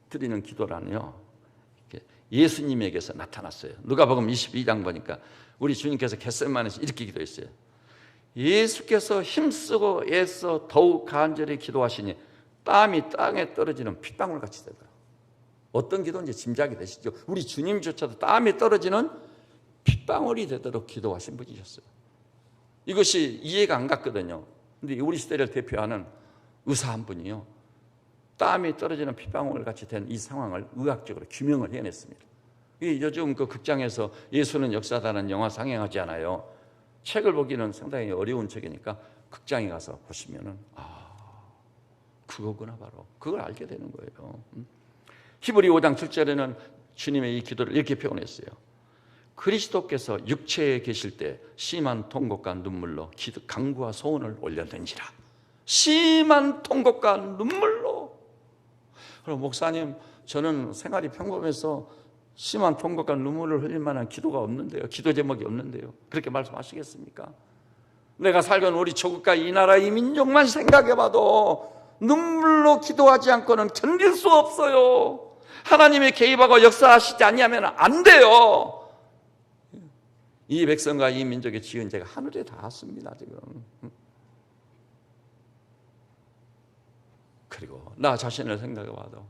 드리는 기도라는요, 예수님에게서 나타났어요. 누가복음 22장 보니까 우리 주님께서 겟세마네에서 이렇게 기도했어요. 예수께서 힘쓰고 애써 더욱 간절히 기도하시니 땀이 땅에 떨어지는 핏방울같이 되더라. 어떤 기도인지 짐작이 되시죠? 우리 주님조차도 땀이 떨어지는 핏방울이 되도록 기도하신 분이셨어요. 이것이 이해가 안 갔거든요. 근데 우리 시대를 대표하는 의사 한 분이요, 땀이 떨어지는 핏방울 같이 된 이 상황을 의학적으로 규명을 해냈습니다. 요즘 그 극장에서 예수는 역사다라는 영화 상영하지 않아요. 책을 보기는 상당히 어려운 책이니까 극장에 가서 보시면은 그거구나, 바로 그걸 알게 되는 거예요. 히브리 5장 7절에는 주님의 이 기도를 이렇게 표현했어요. 그리스도께서 육체에 계실 때 심한 통곡과 눈물로 간구와 소원을 올렸는지라. 심한 통곡과 눈물로. 그럼 목사님, 저는 생활이 평범해서 심한 통곡과 눈물을 흘릴 만한 기도가 없는데요, 기도 제목이 없는데요, 그렇게 말씀하시겠습니까? 내가 살던 우리 조국과 이 나라 이 민족만 생각해봐도 눈물로 기도하지 않고는 견딜 수 없어요. 하나님이 개입하고 역사하시지 않냐면 안 돼요. 이 백성과 이 민족의 지은 죄가 하늘에 닿았습니다 지금. 그리고 나 자신을 생각해봐도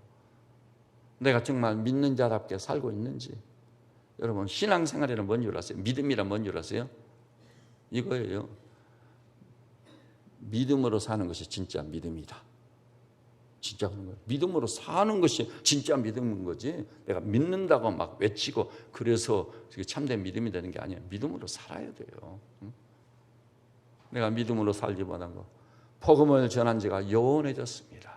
내가 정말 믿는 자답게 살고 있는지. 여러분, 신앙생활에는 뭔 줄 아세요? 믿음이란 뭔 줄 아세요? 이거예요. 믿음으로 사는 것이 진짜 믿음이다. 진짜 그런 거예요. 믿음으로 사는 것이 진짜 믿음인 거지, 내가 믿는다고 막 외치고 그래서 참된 믿음이 되는 게 아니에요. 믿음으로 살아야 돼요. 내가 믿음으로 살지 못한 거, 복음을 전한 지가 요원해졌습니다.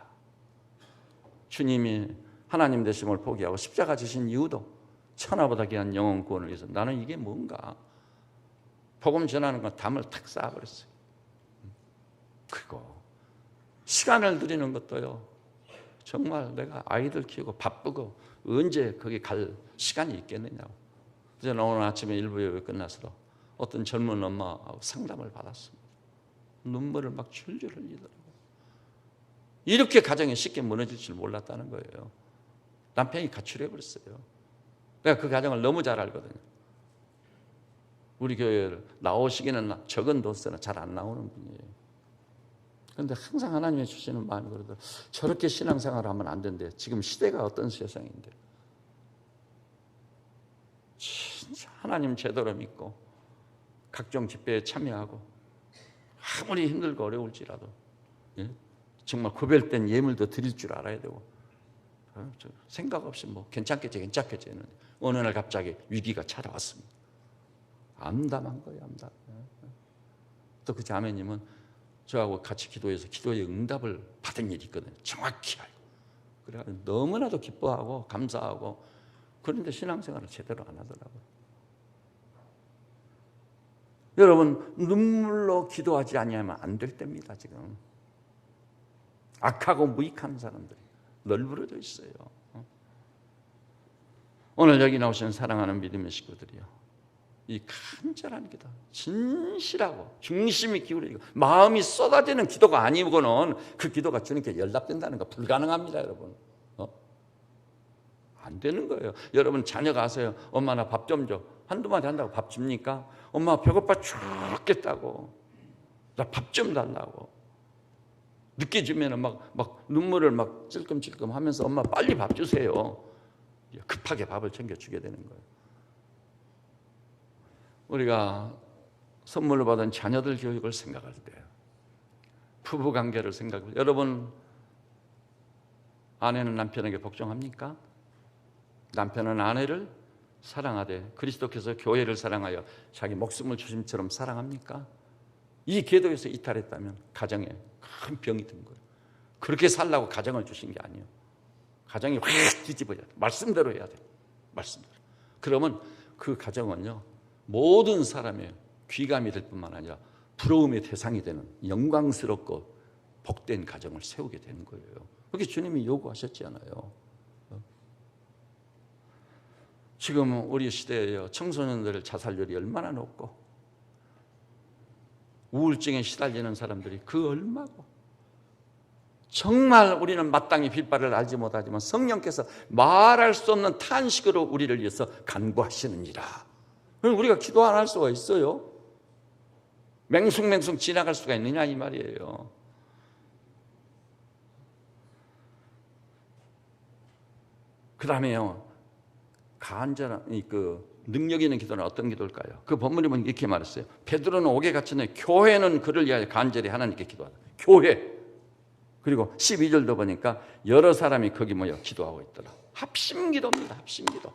주님이 하나님 되심을 포기하고 십자가 지신 이유도 천하보다 귀한 영혼 구원을 위해서. 나는 이게 뭔가, 복음 전하는 건 담을 탁 쌓아버렸어요. 그리고 시간을 들이는 것도요, 정말 내가 아이들 키우고 바쁘고 언제 거기 갈 시간이 있겠느냐고. 저는 오늘 아침에 일부 예배 끝나서 어떤 젊은 엄마하고 상담을 받았습니다. 눈물을 막 줄줄 흘리더라고요. 이렇게 가정이 쉽게 무너질 줄 몰랐다는 거예요. 남편이 가출해버렸어요. 내가 그 가정을 너무 잘 알거든요. 우리 교회를 나오시기는 적은 돈 쓰나 잘 안 나오는 분이에요. 그런데 항상 하나님이 주시는 마음이 그러더라고요. 저렇게 신앙생활을 하면 안 된대. 지금 시대가 어떤 세상인데. 진짜 하나님 제대로 믿고 각종 집회에 참여하고 아무리 힘들고 어려울지라도 정말 구별된 예물도 드릴 줄 알아야 되고, 생각 없이 뭐 괜찮겠지 했는데 어느 날 갑자기 위기가 찾아왔습니다. 암담한 거예요, 암담. 또 그 자매님은 저하고 같이 기도해서 기도의 응답을 받은 일이 있거든요. 정확히 알고. 그래서 너무나도 기뻐하고 감사하고, 그런데 신앙생활을 제대로 안 하더라고요. 여러분, 눈물로 기도하지 아니하면 안 될 때입니다. 지금 악하고 무익한 사람들이 널브러져 있어요. 오늘 여기 나오신 사랑하는 믿음의 식구들이요, 이 간절한 기도, 진실하고 중심이 기울이고 마음이 쏟아지는 기도가 아니고는 그 기도가 주님께 연락된다는 거 불가능합니다. 여러분, 안 되는 거예요. 여러분, 자녀가 아세요? 엄마 나 밥 좀 줘. 한두 마디 한다고 밥 줍니까? 엄마 배고파 죽겠다고, 나 밥 좀 달라고. 늦게 주면 막 눈물을 막 찔끔찔끔 하면서 엄마 빨리 밥 주세요. 급하게 밥을 챙겨주게 되는 거예요. 우리가 선물로 받은 자녀들 교육을 생각할 때, 부부관계를 생각할 때, 여러분, 아내는 남편에게 복종합니까? 남편은 아내를 사랑하되 그리스도께서 교회를 사랑하여 자기 목숨을 주심처럼 사랑합니까? 이 궤도에서 이탈했다면 가정에 큰 병이 든 거예요. 그렇게 살라고 가정을 주신 게 아니에요. 가정이 확 뒤집어져야 돼. 말씀대로 해야 돼. 말씀대로. 그러면 그 가정은요, 모든 사람의 귀감이 될 뿐만 아니라 부러움의 대상이 되는 영광스럽고 복된 가정을 세우게 되는 거예요. 그렇게 주님이 요구하셨지 않아요. 지금 우리 시대에 청소년들 자살률이 얼마나 높고 우울증에 시달리는 사람들이 그 얼마고, 정말 우리는 마땅히 빌바를 알지 못하지만 성령께서 말할 수 없는 탄식으로 우리를 위해서 간구하시느니라. 그럼 우리가 기도 안 할 수가 있어요? 맹숭맹숭 지나갈 수가 있느냐 이 말이에요. 그 다음에요, 간절한 능력 있는 기도는 어떤 기도일까요? 그 본문에 보면 이렇게 말했어요. 베드로는 옥에 갇혔는데 교회는 그를 위하여 간절히 하나님께 기도하다. 교회. 그리고 12절도 보니까 여러 사람이 거기 모여 기도하고 있더라. 합심기도입니다. 합심기도.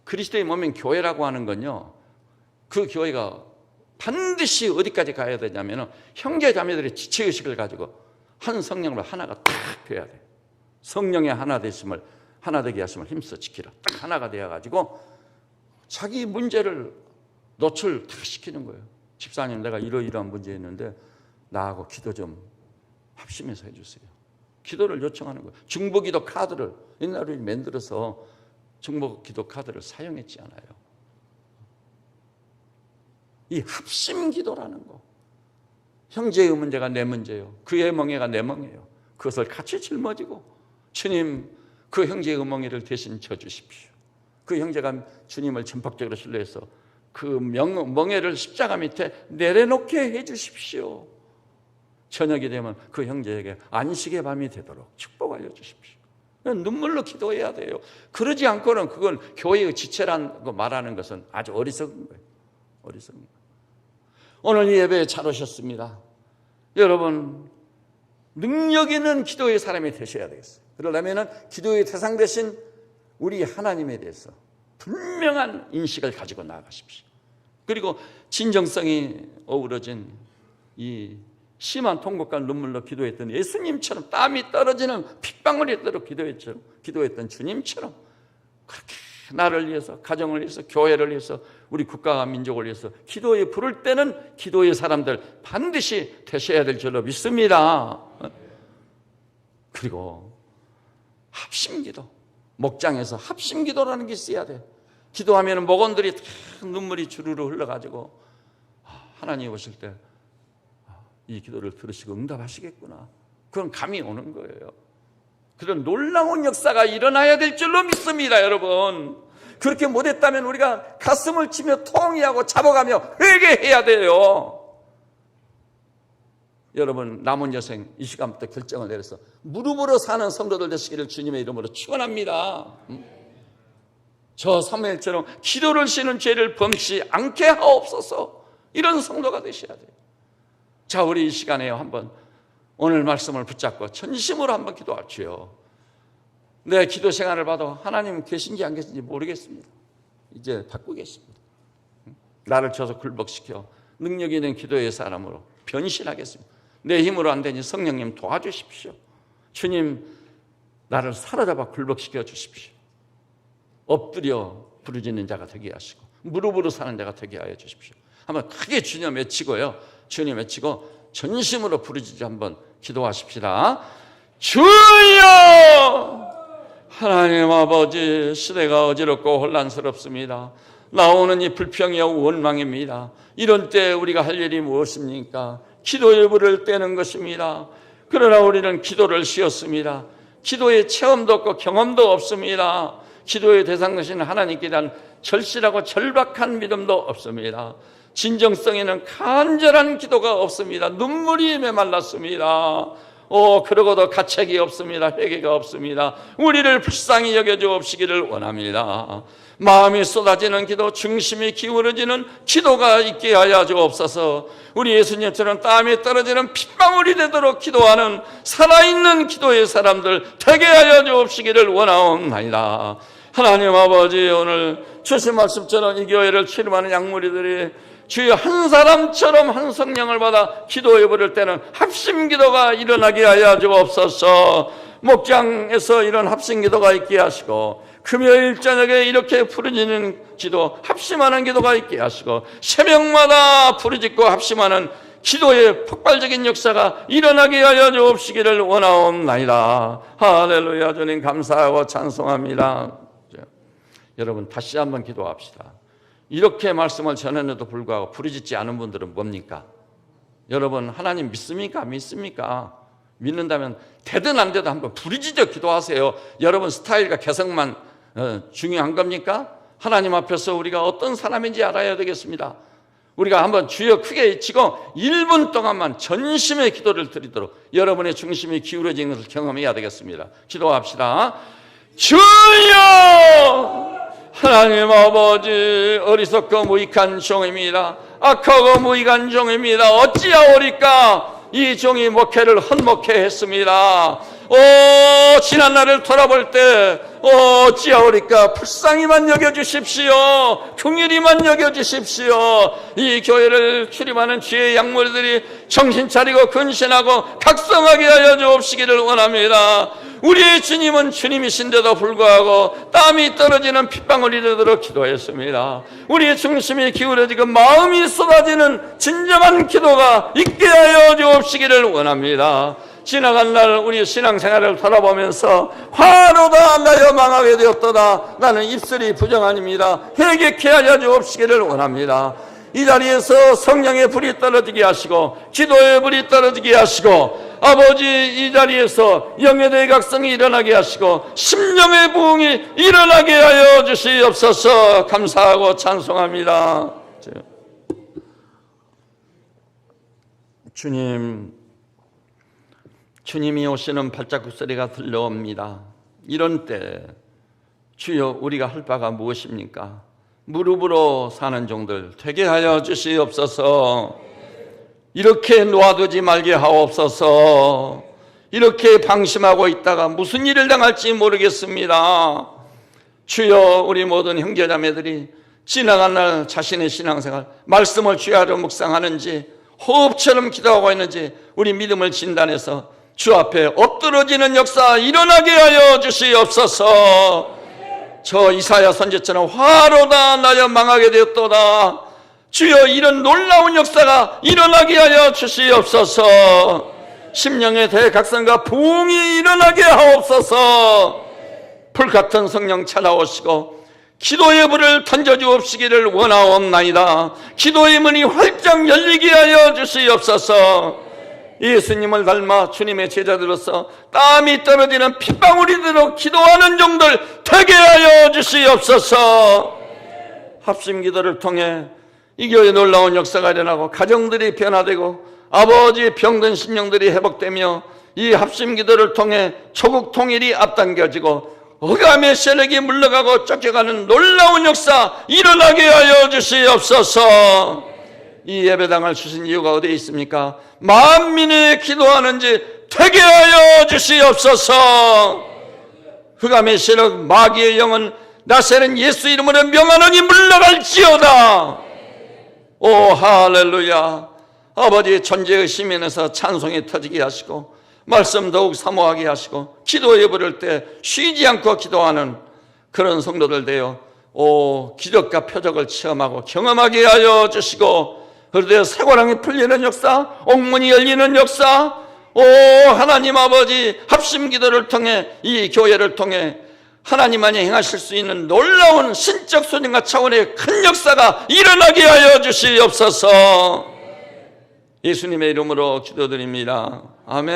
그리스도의 몸인 교회라고 하는 건요, 그 교회가 반드시 어디까지 가야 되냐면 형제 자매들의 지체의식을 가지고 한 성령으로 하나가 딱 돼야 돼요. 성령의 하나 되게 하심을 힘써 지키라. 딱 하나가 되어가지고 자기 문제를 노출 다 시키는 거예요. 집사님, 내가 이러이러한 문제 있는데 나하고 기도 좀 합심해서 해주세요. 기도를 요청하는 거예요. 중보기도 카드를 옛날에 만들어서 중보기도 카드를 사용했지 않아요. 이 합심기도라는 거, 형제의 문제가 내 문제요, 그의 멍에가 내 멍에요, 그것을 같이 짊어지고 주님, 그 형제의 멍에를 대신 져주십시오. 그 형제가 주님을 전폭적으로 신뢰해서 그 멍에를 십자가 밑에 내려놓게 해주십시오. 저녁이 되면 그 형제에게 안식의 밤이 되도록 축복하여 주십시오. 눈물로 기도해야 돼요. 그러지 않고는 그건 교회의 지체라고 말하는 것은 아주 어리석은 거예요. 어리석은 거예요. 오늘 이 예배에 잘 오셨습니다. 여러분, 능력 있는 기도의 사람이 되셔야 되겠어요. 그러려면 기도의 대상 되신 우리 하나님에 대해서 분명한 인식을 가지고 나아가십시오. 그리고 진정성이 어우러진 이 심한 통곡과 눈물로 기도했던 예수님처럼, 땀이 떨어지는 핏방울이 떨어 기도했던 주님처럼 그렇게 나를 위해서, 가정을 위해서, 교회를 위해서, 우리 국가와 민족을 위해서 기도에 부를 때는 기도의 사람들 반드시 되셔야 될 줄로 믿습니다. 그리고 합심기도, 목장에서 합심기도라는 게 있어야 돼. 기도하면 목원들이 다 눈물이 주르르 흘러가지고 하나님 오실 때 이 기도를 들으시고 응답하시겠구나, 그런 감이 오는 거예요. 그런 놀라운 역사가 일어나야 될 줄로 믿습니다. 여러분, 그렇게 못했다면 우리가 가슴을 치며 통회하고 잡아가며 회개해야 돼요. 여러분, 남은 여생 이 시간부터 결정을 내려서 무릎으로 사는 성도들 되시기를 주님의 이름으로 축원합니다. 저 사무엘처럼 기도를 쉬는 죄를 범치 않게 하옵소서. 이런 성도가 되셔야 돼요. 자, 우리 이 시간에 한번 오늘 말씀을 붙잡고 전심으로 한번 기도할지요. 내 기도 생활을 봐도 하나님 계신지 안 계신지 모르겠습니다. 이제 바꾸겠습니다. 나를 쳐서 굴복시켜 능력 있는 기도의 사람으로 변신하겠습니다. 내 힘으로 안 되니 성령님 도와주십시오. 주님, 나를 사로잡아 굴복시켜 주십시오. 엎드려 부르짖는 자가 되게 하시고 무릎으로 사는 자가 되게 하여 주십시오. 한번 크게 주님 외치고요, 주님 외치고 전심으로 부르짖어 한번 기도하십시다. 주여! 하나님 아버지, 시대가 어지럽고 혼란스럽습니다. 나오는 이 불평이와 원망입니다. 이런 때 우리가 할 일이 무엇입니까? 기도에 부를 때는 것입니다. 그러나 우리는 기도를 쉬었습니다. 기도의 체험도 없고 경험도 없습니다. 기도의 대상 되신 하나님께 대한 절실하고 절박한 믿음도 없습니다. 진정성 있는 간절한 기도가 없습니다. 눈물이 메말랐습니다. 그러고도 가책이 없습니다. 회개가 없습니다. 우리를 불쌍히 여겨주옵시기를 원합니다. 마음이 쏟아지는 기도, 중심이 기울어지는 기도가 있게 하여 주옵소서. 우리 예수님처럼 땀이 떨어지는 핏방울이 되도록 기도하는 살아있는 기도의 사람들 되게 하여 주옵시기를 원하옵나이다. 하나님 아버지, 오늘 주신 말씀처럼 이 교회를 치름하는 양무리들이 주여 한 사람처럼 한 성령을 받아 기도해 버릴 때는 합심기도가 일어나게 하여 주옵소서. 목장에서 이런 합심기도가 있게 하시고 금요일 저녁에 이렇게 부르짖는 기도, 합심하는 기도가 있게 하시고 새벽마다 부르짖고 합심하는 기도의 폭발적인 역사가 일어나게 하여 주옵시기를 원하옵나이다. 할렐루야. 주님 감사하고 찬송합니다. 여러분, 다시 한번 기도합시다. 이렇게 말씀을 전했는데도 불구하고 부르짖지 않은 분들은 뭡니까? 여러분, 하나님 믿습니까? 믿습니까? 믿는다면 되든 안 되든 한번 부르짖어 기도하세요. 여러분 스타일과 개성만 중요한 겁니까? 하나님 앞에서 우리가 어떤 사람인지 알아야 되겠습니다. 우리가 한번 주여 크게 외치고 1분 동안만 전심의 기도를 드리도록 여러분의 중심이 기울어지는 것을 경험해야 되겠습니다. 기도합시다. 주여! 하나님 아버지, 어리석고 무익한 종입니다. 악하고 무익한 종입니다. 어찌하오리까? 이 종이 목회를 헛목회 했습니다. 지난 날을 돌아볼 때 어찌하오리까? 불쌍히만 여겨주십시오. 긍휼히만 여겨주십시오. 이 교회를 출입하는 주의 양물들이 정신 차리고 근신하고 각성하게 하여 주옵시기를 원합니다. 우리의 주님은 주님이신데도 불구하고 땀이 떨어지는 핏방울이 되도록 기도했습니다. 우리의 중심이 기울어지고 마음이 쏟아지는 진정한 기도가 있게 하여 주옵시기를 원합니다. 지나간 날 우리 신앙생활을 돌아보면서 화로다 나여 망하게 되었도다. 나는 입술이 부정하니라. 회개케 하여 주옵시기를 원합니다. 이 자리에서 성령의 불이 떨어지게 하시고 기도의 불이 떨어지게 하시고 아버지 이 자리에서 영의 대각성이 일어나게 하시고 심령의 부흥이 일어나게 하여 주시옵소서. 감사하고 찬송합니다. 주님이 오시는 발자국 소리가 들려옵니다. 이런 때 주여 우리가 할 바가 무엇입니까? 무릎으로 사는 종들 되게 하여 주시옵소서. 이렇게 놓아두지 말게 하옵소서. 이렇게 방심하고 있다가 무슨 일을 당할지 모르겠습니다. 주여 우리 모든 형제자매들이 지나간 날 자신의 신앙생활 말씀을 주야로 묵상하는지 호흡처럼 기도하고 있는지 우리 믿음을 진단해서 주 앞에 엎드러지는 역사 일어나게 하여 주시옵소서. 저 이사야 선지처럼 화로다 나여 망하게 되었도다. 주여 이런 놀라운 역사가 일어나게 하여 주시옵소서. 심령의 대각성과 부흥이 일어나게 하옵소서. 불같은 성령 찾아오시고 기도의 불을 던져주옵시기를 원하옵나이다. 기도의 문이 활짝 열리게 하여 주시옵소서. 예수님을 닮아 주님의 제자들로서 땀이 떨어지는 핏방울이 되도록 기도하는 종들 되게 하여 주시옵소서. 합심기도를 통해 이 교회에 놀라운 역사가 일어나고 가정들이 변화되고 아버지 병든 심령들이 회복되며 이 합심기도를 통해 조국 통일이 앞당겨지고 억압의 세력이 물러가고 쫓겨가는 놀라운 역사 일어나게 하여 주시옵소서. 이 예배당을 주신 이유가 어디에 있습니까? 만민이 기도하는지 되게 하여 주시옵소서. 흑암의 세력 마귀의 영은 나세는 예수 이름으로 명하노니 물러갈지어다. 오 할렐루야. 아버지 전제의 시민에서 찬송이 터지게 하시고 말씀 더욱 사모하게 하시고 기도에 부를 때 쉬지 않고 기도하는 그런 성도들 되어 기적과 표적을 체험하고 경험하게 하여 주시고 그런데 쇠고랑이 풀리는 역사, 옥문이 열리는 역사, 하나님 아버지 합심기도를 통해 이 교회를 통해 하나님만이 행하실 수 있는 놀라운 신적 소년과 차원의 큰 역사가 일어나게 하여 주시옵소서. 예수님의 이름으로 기도드립니다. 아멘.